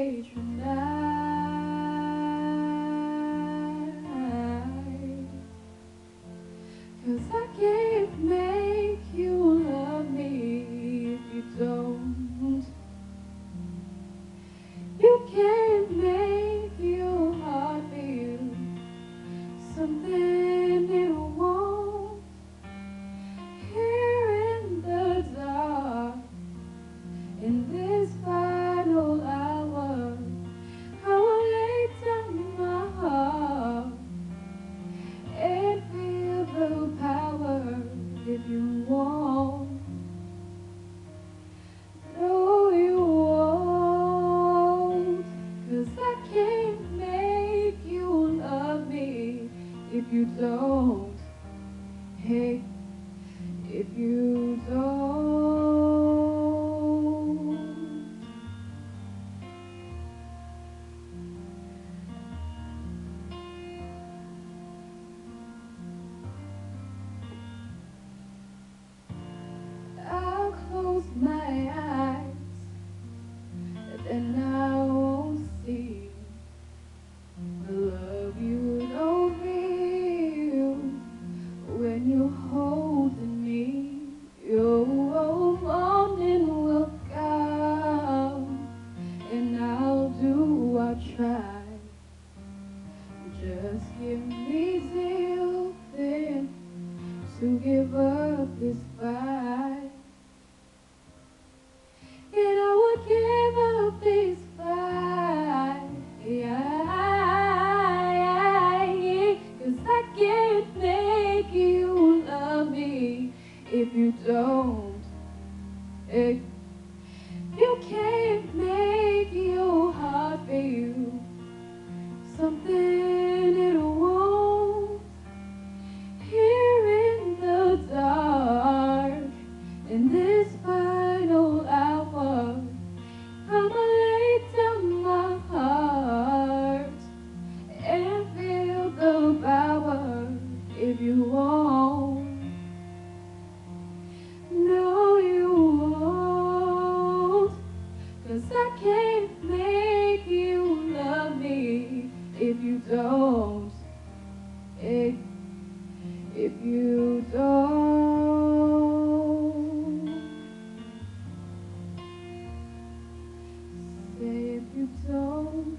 tonight. 'Cause I can't make you love me if you don't. You can't make your heart feel something it won't. Here in the dark, in this final hour, I will lay down my heart and feel the power if you want. No, you won't, 'cause I can't make you love me if you don't. Hey, if you don't. I'll close my eyes, then I won't see the love you don't feel when you're holding me. Your morning will come, and I'll do what I try. Just give me till then to give up this fight. And I would give up this fight, yeah, 'cause I can't make you love me if you don't. Hey, you can't make your heart feel something it won't. Here in the dark, in this final hour, I'ma lay down my heart and feel the power if you won't. No, you won't, 'cause I can't make you love me if you don't. Hey, if you don't. Say if you don't.